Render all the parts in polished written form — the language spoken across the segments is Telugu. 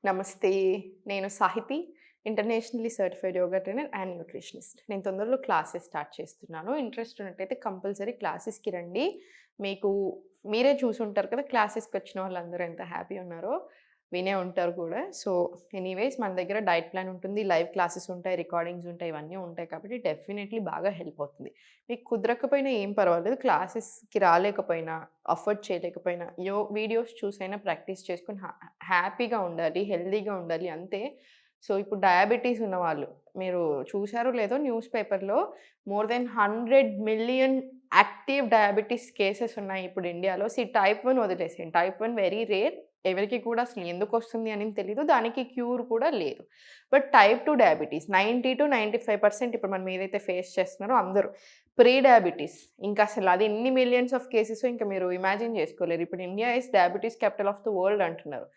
నమస్తే. నేను Sahiti. Internationally certified yoga trainer and nutritionist. నేను తొందరలో క్లాసెస్ స్టార్ట్ చేస్తున్నాను. ఇంట్రెస్ట్ ఉన్నట్టయితే కంపల్సరీ క్లాసెస్‌కి రండి. మీకు మీరే చూసుంటారు కదా! క్లాసెస్‌కొచ్చిన వాళ్ళందరూ ఎంత హ్యాపీ ఉన్నారో. వినే ఉంటారు కూడా. సో, ఎనీవేస్ మన దగ్గర డైట్ ప్లాన్ ఉంటుంది. లైవ్ క్లాసెస్ ఉంటాయి. రికార్డింగ్స్ ఉంటాయి. ఇవన్నీ ఉంటాయి కాబట్టి డెఫినైట్‌లీ బాగా హెల్ప్ అవుతుంది. మీకు కుదరకపోయినా ఏం పర్వాలేదు. క్లాసెస్‌కి రాలేకపోయినా, అఫోర్డ్ చేయలేకపోయినా వీడియోస్ చూసైనా ప్రాక్టీస్ చేసుకొని హ్యాపీగా ఉండాలి. హెల్తీగా ఉండాలి అంతే. సో, ఇప్పుడు డయాబెటీస్ ఉన్నవాళ్ళు మీరు చూసారో లేదో న్యూస్ పేపర్‌లో more than 100,000,000 active diabetes cases ఉన్నాయి ఇప్పుడు ఇండియాలో. టైప్ 1 వదిలేసేయండి. Type 1 very rare. ఎవరికీ కూడా అసలు ఎందుకొస్తుంది అని తెలీదు. దానికి క్యూర్ కూడా లేదు. బట్ టైప్ 2 డయాబెటీస్ 90-95% ఇప్పుడు మనం ఏదైతే ఫేస్ చేస్తున్నారో అందరూ. ప్రీ డయాబెటీస్ ఇంకా అసలు అది ఎన్ని మిలియన్స్ ఆఫ్ కేసెసో ఇంకా మీరు ఇమాజిన్ చేసుకోలేరు. ఇప్పుడు India is diabetes capital of the world అంటున్నారు.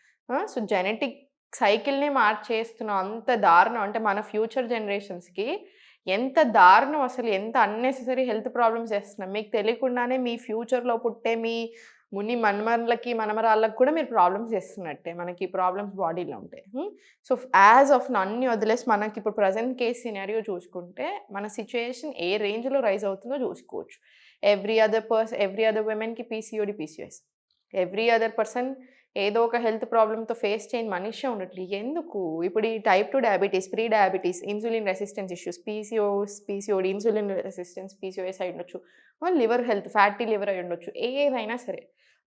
సో, జెనెటిక్ సైకిల్‌నే మార్చేస్తున్నాం. అంత దారుణం అంటే మన ఫ్యూచర్ జనరేషన్స్‌కి ఎంత దారుణం అసలు ఎంత అన్నెసెసరీ హెల్త్ ప్రాబ్లమ్స్ చేస్తున్నాం. మీకు తెలియకుండానే మీ ఫ్యూచర్‌లో పుట్టే మీ మనుమన్లకి, మనమరాళ్ళకి కూడా మీరు ప్రాబ్లమ్స్ చేస్తున్నట్టే. మనకి ప్రాబ్లమ్స్ బాడీలో ఉంటాయి. సో, యాస్ ఆఫ్ నౌ అన్నీ వదిలేసి మనకిప్పుడు ప్రెజెంట్ కేస్ సినారియో చూసుకుంటే మన సిట్యుయేషన్ ఏ రేంజ్‌లో రైజ్ అవుతుందో చూసుకోవచ్చు. ఎవ్రీ అదర్ విమెన్‌కి PCOD, PCOS. Every other person ఏదో ఒక హెల్త్ ప్రాబ్లమ్‌తో ఫేస్ చేయని మనిషే ఉండట్లే. ఎందుకు? ఇప్పుడు ఈ type 2 diabetes, pre diabetes, insulin resistance issues, PCOD, insulin resistance, PCOS అయ్యుండొచ్చు. లివర్ హెల్త్, ఫ్యాటీ లివర్ అయ్యుండొచ్చు. ఏదైనా సరే.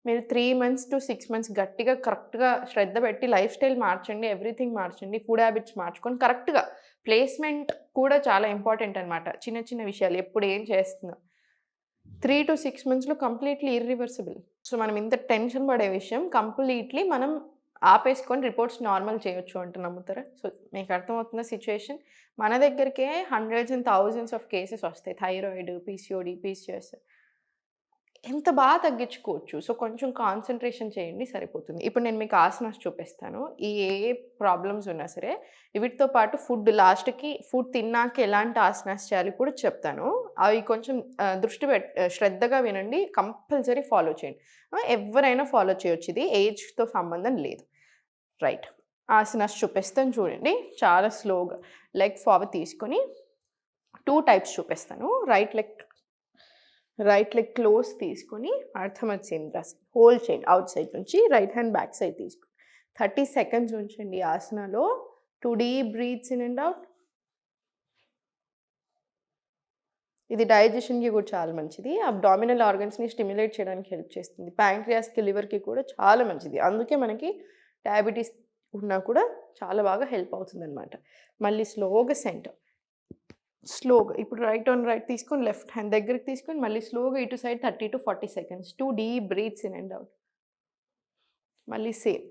మీరు 3 మంత్స్ టు 6 మంత్స్ గట్టిగా కరెక్ట్‌గా శ్రద్ధ పెట్టి లైఫ్ స్టైల్ మార్చండి. ఎవ్రీథింగ్ మార్చండి. ఫుడ్ హ్యాబిట్స్ మార్చుకొని కరెక్ట్‌గా ప్లేస్‌మెంట్ కూడా చాలా ఇంపార్టెంట్ అనమాట. చిన్న చిన్న విషయాలు ఎప్పుడు ఏం చేస్తున్నాం. 3-6 మంత్స్‌లో కంప్లీట్‌లీ ఇర్రివర్సిబుల్. సో, మనం ఇంత టెన్షన్ పడే విషయం కంప్లీట్‌లీ మనం ఆపేసుకొని రిపోర్ట్స్ నార్మల్ చేయొచ్చు అంటే నమ్ముతారా? సో, మీకు అర్థమవుతుందా సిట్యుయేషన్? మన దగ్గరికే hundreds and thousands of cases వస్తాయి. Thyroid, PCOD, PCOS. ఎంత తగ్గించుకోవచ్చు. సో, కొంచెం కాన్సంట్రేషన్ చేయండి సరిపోతుంది. ఇప్పుడు నేను మీకు ఆసనాస్ చూపిస్తాను. ఏ ప్రాబ్లమ్స్ ఉన్నా సరే, వీటితో పాటు ఫుడ్ తిన్నాక ఎలాంటి ఆసనాస్ చేయాలి కూడా చెప్తాను. అవి కొంచెం శ్రద్ధగా వినండి. కంపల్సరీ ఫాలో చేయండి. ఎవ్వరైనా ఫాలో చేయొచ్చు. ఇది ఏజ్‌తో సంబంధం లేదు. రైట్. ఆసనాస్ చూపిస్తాను చూడండి. చాలా స్లోగా లెగ్ ఫార్వర్డ్ తీసుకొని 2 టైప్స్ చూపిస్తాను. రైట్ లెగ్ క్లోజ్ తీసుకొని అర్థమచ్చేంద్రాసన్ హోల్డ్ చేయండి అవుట్ సైడ్ నుంచి. రైట్ హ్యాండ్ బ్యాక్ సైడ్ తీసుకొని 30 సెకండ్స్ ఉంచండి ఆసనాలో. 2 deep breaths in and out. ఇది డైజెషన్‌కి కూడా చాలా మంచిది. అబ్డామినల్ ఆర్గన్స్‌ని స్టిమ్యులేట్ చేయడానికి హెల్ప్ చేస్తుంది. ప్యాంక్రియాస్‌కి, లివర్‌కి కూడా చాలా మంచిది. అందుకే మనకి డయాబెటిస్ ఉన్నా కూడా చాలా బాగా హెల్ప్ అవుతుందనమాట. మళ్ళీ స్లోగా ఇప్పుడు రైట్ ఆన్ రైట్ తీసుకొని లెఫ్ట్ హ్యాండ్ దగ్గరికి తీసుకొని మళ్ళీ స్లోగా ఇటు side 30-40 seconds. 2 deep breaths in and out. మళ్ళీ same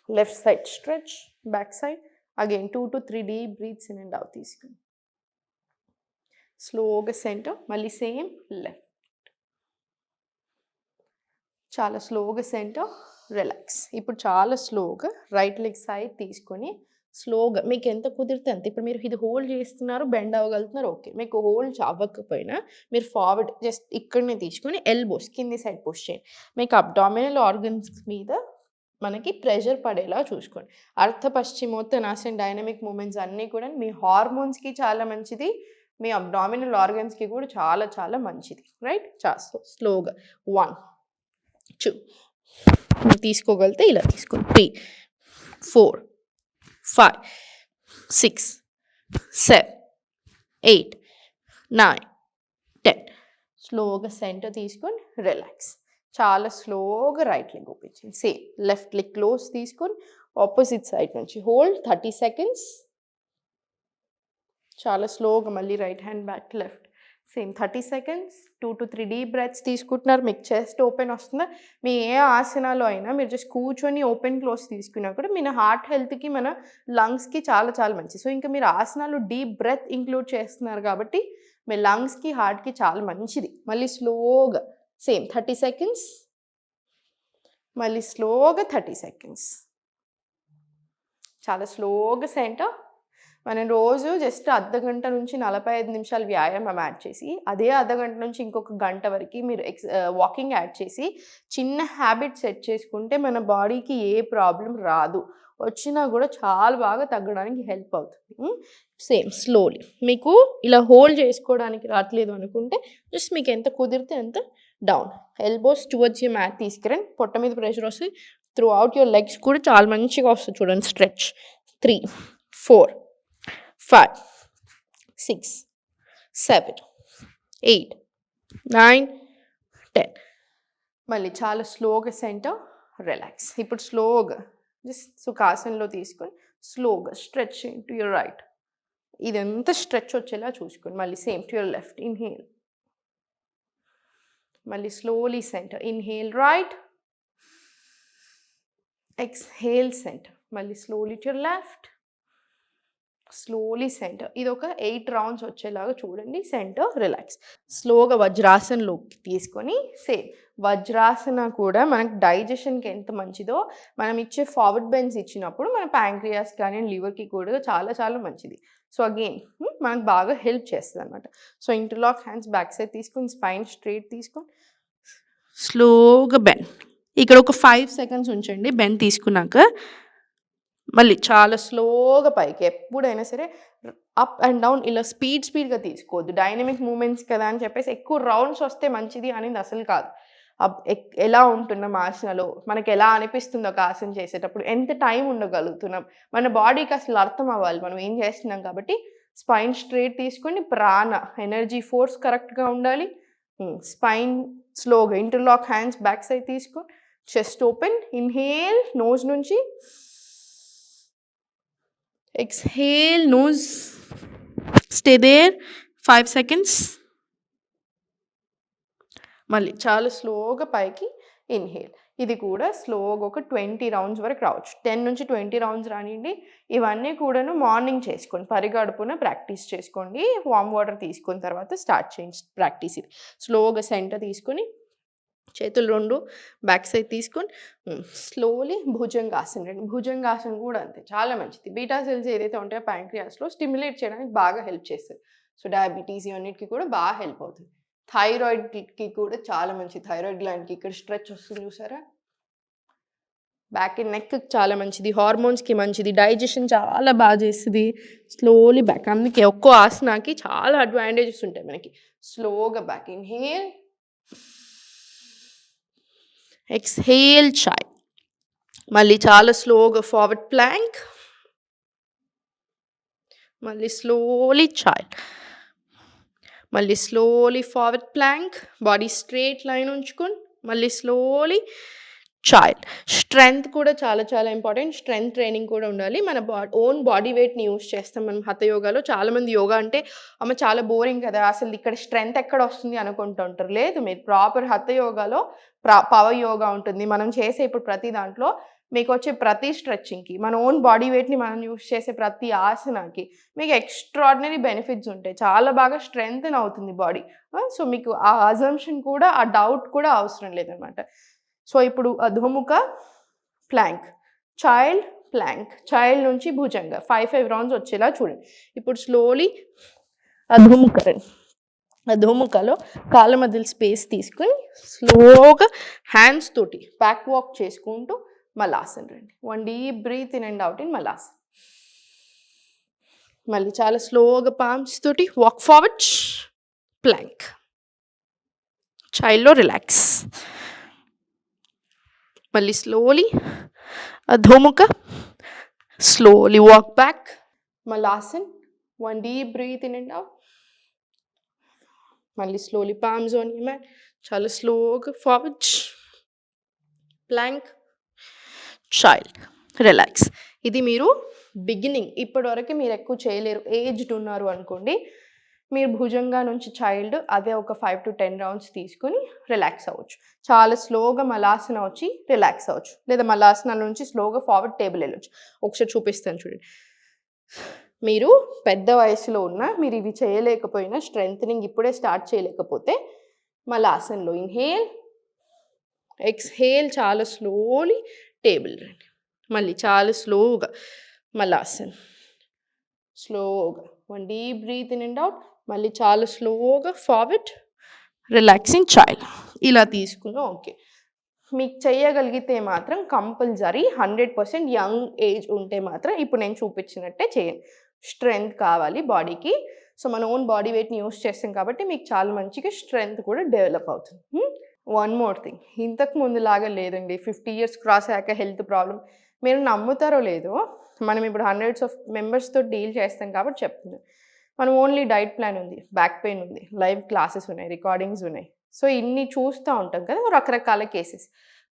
left side stretch, back side again 2-3 deep breaths in and out తీసుకొని స్లోగా సెంటర్. మళ్ళీ సేమ్ లెఫ్ట్. చాలా స్లోగా సెంటర్, రిలాక్స్. ఇప్పుడు చాలా స్లోగా రైట్ లెగ్ సైడ్ తీసుకొని స్లోగా మీకు ఎంత కుదిరితే అంత. ఇప్పుడు మీరు ఇది హోల్డ్ చేస్తున్నారు, బెండ్ అవ్వగలుగుతున్నారు ఓకే. మీకు హోల్డ్ అవ్వకపోయినా మీరు ఫార్వర్డ్ జస్ట్ ఇక్కడనే తీసుకొని ఎల్బోస్ కింది సైడ్ పుష్ చేయండి. మీకు అబ్డామినల్ ఆర్గన్స్ మీద మనకి ప్రెషర్ పడేలా చూసుకోండి. పశ్చిమోత్తనాసన్ డైనమిక్ మూమెంట్స్ అన్నీ కూడా మీ హార్మోన్స్‌కి చాలా మంచిది. మీ అబ్డామినల్ ఆర్గన్స్‌కి కూడా చాలా చాలా మంచిది. రైట్? స్లోగా 1, 2 మీరు తీసుకోగలిగితే ఇలా తీసుకోండి. 3, 4, 5, 6, 7, 8, 9, 10. స్లోగా సెంటర్ తీసుకొని రిలాక్స్. చాలా స్లోగా రైట్ లెగ్ ఓపెన్ చేయండి. సేమ్ లెఫ్ట్ లెగ్ క్లోజ్ తీసుకొని ఆపోజిట్ సైడ్ నుంచి హోల్డ్ 30 సెకండ్స్. చాలా స్లోగా మళ్ళీ right hand back left. Same 30 seconds. 2-3 deep breaths తీసుకుంటున్నారు. మీకు చెస్ట్ ఓపెన్ వస్తుందా? మీ ఏ ఆసనాలో అయినా మీరు జస్ట్ కూర్చొని ఓపెన్ క్లోజ్ తీసుకున్నా కూడా మన హార్ట్ హెల్త్‌కి, మన లంగ్స్‌కి చాలా చాలా మంచిది. సో, ఇంకా మీరు ఆసనాలు డీప్ బ్రెత్ ఇంక్లూడ్ చేస్తున్నారు కాబట్టి మీ లంగ్స్‌కి, హార్ట్‌కి చాలా మంచిది. మళ్ళీ స్లోగా సేమ్ 30 సెకండ్స్. మళ్ళీ స్లోగా 30 సెకండ్స్. చాలా స్లోగా సెంటర్. మనం రోజు జస్ట్ అర్ధగంట నుంచి 45 నిమిషాలు వ్యాయామం యాడ్ చేసి, అదే అర్ధగంట నుంచి ఇంకొక గంట వరకు మీరు వాకింగ్ యాడ్ చేసి, చిన్న హ్యాబిట్ సెట్ చేసుకుంటే మన బాడీకి ఏ ప్రాబ్లమ్ రాదు. వచ్చినా కూడా చాలా బాగా తగ్గడానికి హెల్ప్ అవుతుంది. సేమ్ స్లోలీ మీకు ఇలా హోల్డ్ చేసుకోవడానికి రావట్లేదు అనుకుంటే జస్ట్ మీకు ఎంత కుదిరితే అంత down, elbows towards you mat తీసుకురండి. పొట్ట మీద ప్రెషర్ వస్తుంది, త్రూ అవుట్ యువర్ లెగ్స్ కూడా చాలా మంచిగా వస్తుంది చూడండి. స్ట్రెచ్ 3 4 5 6 7 8 9 10. మళ్ళీ చాలా స్లోగా సెంటర్ రిలాక్స్. ఇప్పుడు స్లోగా జస్ట్ సుఖాసనంలో తీసుకొని స్లోగా స్ట్రెచ్ టు యువర్ రైట్. ఇదంతా స్ట్రెచ్ వచ్చేలా చూసుకోండి. మళ్ళీ same to your left. Inhale, మళ్ళీ slowly centre. Inhale right, exhale centre. మళ్ళీ slowly to your left, slowly centre. ఇది ఒక 8 రౌండ్స్ వచ్చేలాగా చూడండి. Centre relax. స్లోగా వజ్రాసనంలోకి తీసుకొని సేమ్ వజ్రాసన కూడా మనకు డైజెషన్కి ఎంత మంచిదో మనం ఇచ్చే ఫార్వర్డ్ బెండ్స్ ఇచ్చినప్పుడు మన ప్యాంక్రియాస్ కానీ లివర్కి కూడా చాలా చాలా మంచిది. సో అగైన్ మనకు బాగా హెల్ప్ చేస్తుంది అనమాట. So interlock hands back side తీసుకొని స్పైన్ స్ట్రైట్ తీసుకొని స్లోగా బెండ్. ఇక్కడ ఒక 5 సెకండ్స్ ఉంచండి బెండ్ తీసుకున్నాక. మళ్ళీ చాలా స్లోగా పైకి. ఎప్పుడైనా సరే అప్ అండ్ డౌన్ ఇలా స్పీడ్గా తీసుకోవద్దు. డైనమిక్ మూమెంట్స్ కదా అని చెప్పేసి ఎక్కువ రౌండ్స్ వస్తే మంచిది అనేది అసలు కాదు. ఎలా ఉంటున్నాం ఆసనలో, మనకి ఎలా అనిపిస్తుందో ఒక ఆసన చేసేటప్పుడు, ఎంత టైం ఉండగలుగుతున్నాం, మన బాడీకి అసలు అర్థం అవ్వాలి మనం ఏం చేస్తున్నాం. కాబట్టి స్పైన్ స్ట్రైట్ తీసుకొని ప్రాణ ఎనర్జీ ఫోర్స్ కరెక్ట్గా ఉండాలి. స్పైన్ స్లోగా ఇంటర్లాక్ హ్యాండ్స్ బ్యాక్ సైడ్ తీసుకొని చెస్ట్ ఓపెన్. ఇన్హేల్ నోజ్ నుంచి, exhale nose, stay there 5 seconds. మళ్ళీ చాలా స్లోగా పైకి ఇన్హేల్. ఇది కూడా స్లోగా ఒక 20 రౌండ్స్ వరకు రావచ్చు. 10 నుంచి 20 రౌండ్స్ రానివ్వండి. ఇవన్నీ కూడాను మార్నింగ్ చేసుకోండి, పరిగడుపున ప్రాక్టీస్ చేసుకోండి. వామ్ వాటర్ తీసుకున్న తర్వాత స్టార్ట్ చేయండి ప్రాక్టీస్. ఇది స్లోగా సెంటర్ తీసుకొని చేతులు 2 బ్యాక్ సైడ్ తీసుకొని స్లోలీ భుజంగాసన రండి. భుజంగాసన కూడా అంతే చాలా మంచిది. బీటా సెల్స్ ఏదైతే ఉంటాయో ప్యాంక్రియాస్లో స్టిమ్యులేట్ చేయడానికి బాగా హెల్ప్ చేస్తుంది. సో డయాబెటీస్ ఇవన్నిటికీ కూడా బాగా హెల్ప్ అవుతుంది. థైరాయిడ్కి కూడా చాలా మంచిది. థైరాయిడ్ గ్లాండ్కి ఇక్కడ స్ట్రెచ్ వస్తుంది చూసారా, బ్యాక్ అండ్ నెక్కి చాలా మంచిది. హార్మోన్స్కి మంచిది. డైజెషన్ చాలా బాగా చేస్తుంది. Slowly back. అందుకే ఒక్కో ఆసనాకి చాలా అడ్వాంటేజెస్ ఉంటాయి మనకి. స్లోగా బ్యాక్. Inhale, exhale child. మళ్ళీ చాలా స్లోగా ఫార్వర్డ్ ప్లాంక్. మళ్ళీ స్లోలీ చైల్డ్. మళ్ళీ slowly forward plank. Body straight line ఉంచుకొని మళ్ళీ స్లోలీ చైల్డ్. స్ట్రెంగ్త్ కూడా చాలా చాలా ఇంపార్టెంట్. స్ట్రెంగ్త్ ట్రైనింగ్ కూడా ఉండాలి. మన ఓన్ బాడీ వెయిట్ని యూజ్ చేస్తాం మనం హఠ యోగాలో. చాలామంది యోగా అంటే అమ్మ చాలా బోరింగ్ కదా, అసలు ఇక్కడ స్ట్రెంగ్త్ ఎక్కడ వస్తుంది అనుకుంటూ ఉంటారు. లేదు, మీరు ప్రాపర్ హఠ యోగాలో పవర్ యోగా ఉంటుంది. మనం చేసే ఇప్పుడు ప్రతి దాంట్లో మీకు వచ్చే ప్రతి స్ట్రెచ్చింగ్కి, మన ఓన్ బాడీ వెయిట్ని మనం యూజ్ చేసే ప్రతి ఆసనాకి మీకు ఎక్స్ట్రాడినరీ బెనిఫిట్స్ ఉంటాయి. చాలా బాగా స్ట్రెంగ్తన్ అవుతుంది బాడీ. సో మీకు ఆ అజంప్షన్ కూడా, ఆ డౌట్ కూడా అవసరం లేదనమాట. సో ఇప్పుడు అధోముఖ ప్లాంక్, చైల్డ్ ప్లాంక్, చైల్డ్ నుంచి భుజంగా 5 రౌండ్స్ వచ్చేలా చూడండి. ఇప్పుడు స్లోలీ అధోముఖ రండి. అధోముఖలో కాళ్ళ మధ్యలో స్పేస్ తీసుకొని స్లోగా హ్యాండ్స్ తోటి బ్యాక్ వాక్ చేసుకుంటూ మలాసన రండి. 1 deep breath in and out in malasana. మళ్ళీ చాలా స్లోగా పామ్స్ తోటి వాక్ ఫార్వర్డ్ ప్లాంక్. చైల్డ్లో రిలాక్స్. మళ్ళీ slowly adhomukha, slowly walk back malasana. 1 deep breath in and out. మళ్ళీ slowly palms on your mat. చాలా స్లోగా ఫార్వర్డ్ ప్లాంక్, చైల్డ్, రిలాక్స్. ఇది మీరు బిగినింగ్, ఇప్పటివరకు మీరు ఎక్కువ చేయలేరు, ఏజ్డ్ ఉన్నారు అనుకోండి, మీరు భుజంగా నుంచి చైల్డ్ అదే ఒక 5 to 10 రౌండ్స్ తీసుకొని రిలాక్స్ అవ్వచ్చు. చాలా స్లోగా మలాసన వచ్చి రిలాక్స్ అవ్వచ్చు, లేదా మలాసన నుంచి స్లోగా ఫార్వర్డ్ టేబుల్ వెళ్ళొచ్చు. ఒకసారి చూపిస్తాను చూడండి. మీరు పెద్ద వయసులో ఉన్నా, మీరు ఇవి చేయలేకపోయినా, స్ట్రెంథనింగ్ ఇప్పుడే స్టార్ట్ చేయలేకపోతే మలాసనలో ఇన్హేల్, ఎక్స్హేల్, చాలా స్లోలీ టేబుల్ రండి. మళ్ళీ చాలా స్లోగా మలాసన్, స్లోగా 1 deep breath in and out. మళ్ళీ చాలా స్లోగా ఫార్వర్డ్ రిలాక్సింగ్ చైల్డ్. ఇలా తీసుకున్నా ఓకే. మీకు చేయగలిగితే మాత్రం కంపల్సరీ 100% యంగ్ ఏజ్ ఉంటే మాత్రం ఇప్పుడు నేను చూపించినట్టే చేయండి. స్ట్రెంగ్త్ కావాలి బాడీకి. సో మన ఓన్ బాడీ వెయిట్‌ని యూజ్ చేస్తాం కాబట్టి మీకు చాలా మంచిగా స్ట్రెంగ్త్ కూడా డెవలప్ అవుతుంది. వన్ మోర్ థింగ్, ఇంతకు ముందులాగా లేదండి. 50 ఇయర్స్ క్రాస్ అయ్యాక హెల్త్ ప్రాబ్లమ్. మీరు నమ్ముతారో లేదో, మనం ఇప్పుడు హండ్రెడ్స్ ఆఫ్ మెంబర్స్‌తో డీల్ చేస్తాం కాబట్టి చెప్తున్నాను. మనం ఓన్లీ డైట్ ప్లాన్ ఉంది, బ్యాక్ పెయిన్ ఉంది, లైవ్ క్లాసెస్ ఉన్నాయి, రికార్డింగ్స్ ఉన్నాయి. సో ఇన్ని చూస్తూ ఉంటాం కదా రకరకాల కేసెస్.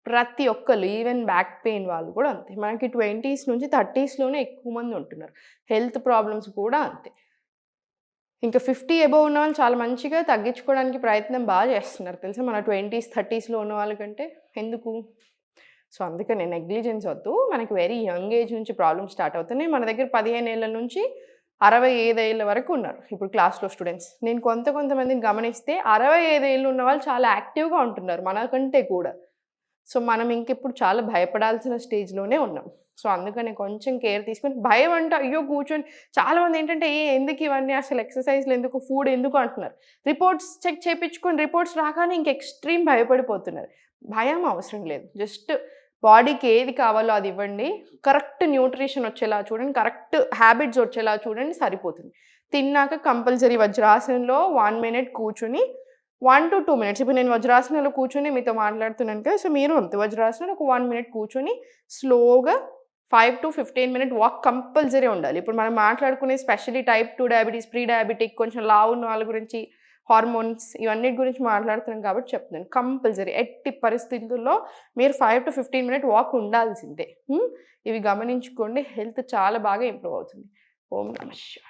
ప్రతి ఒక్కళ్ళు ఈవెన్ బ్యాక్ పెయిన్ వాళ్ళు కూడా అంతే. మనకి 20s నుంచి 30స్‌లోనే ఎక్కువ మంది ఉంటున్నారు. హెల్త్ ప్రాబ్లమ్స్ కూడా అంతే. ఇంకా 50 అబోవ్ ఉన్న వాళ్ళు చాలా మంచిగా తగ్గించుకోవడానికి ప్రయత్నం బాగా చేస్తున్నారు తెలుసా, మన 20s 30స్‌లో ఉన్న వాళ్ళకంటే. ఎందుకు? సో అందుకనే నెగ్లిజెన్స్ వద్దు. మనకి వెరీ యంగ్ ఏజ్ నుంచి ప్రాబ్లమ్స్ స్టార్ట్ అవుతున్నాయి. మన దగ్గర 15 ఏళ్ల నుంచి 65 ఏళ్ల వరకు ఉన్నారు ఇప్పుడు క్లాస్‌లో స్టూడెంట్స్. నేను కొంతమందిని గమనిస్తే 65 ఏళ్ళు ఉన్న వాళ్ళు చాలా యాక్టివ్‌గా ఉంటున్నారు మనకంటే కూడా. సో మనం ఇంకిప్పుడు చాలా భయపడాల్సిన స్టేజ్‌లోనే ఉన్నాం. సో అందుకని కొంచెం కేర్ తీసుకొని, భయం అంటే అయ్యో కూర్చొని చాలామంది ఏంటంటే ఎందుకు ఇవన్నీ, అసలు ఎక్సర్సైజ్‌లు ఎందుకు, ఫుడ్ ఎందుకు అంటున్నారు. రిపోర్ట్స్ చెక్ చేపించుకొని రిపోర్ట్స్ రాగానే ఇంక ఎక్స్‌ట్రీమ్ భయపడిపోతున్నారు. భయం అవసరం లేదు. జస్ట్ బాడీకి ఏది కావాలో అది ఇవ్వండి. కరెక్ట్ న్యూట్రిషన్ వచ్చేలా చూడండి, కరెక్ట్ హ్యాబిట్స్ వచ్చేలా చూడండి, సరిపోతుంది. తిన్నాక కంపల్సరీ వజ్రాసనంలో 1 మినిట్ కూర్చొని 1-2 మినిట్స్. ఇప్పుడు నేను వజ్రాసనంలో కూర్చొని మీతో మాట్లాడుతున్నాను కదా! సో మీరు అంతే వజ్రాసనంలో ఒక 1 మినిట్ కూర్చొని స్లోగా 5-15 మినిట్ వాక్ కంపల్సరీ ఉండాలి. ఇప్పుడు మనం మాట్లాడుకునే specially type 2 diabetes, pre diabetic, కొంచెం లావు ఉన్న వాళ్ళ గురించి, హార్మోన్స్ ఇవన్నిటి గురించి మాట్లాడుతున్నాం కాబట్టి చెప్తున్నాను. కంపల్సరీ ఎట్టి పరిస్థితుల్లో మీరు 5-15 మినిట్ వాక్ ఉండాల్సిందే. ఇవి గమనించుకోండి. హెల్త్ చాలా బాగా ఇంప్రూవ్ అవుతుంది. ఓం నమః శివాయ.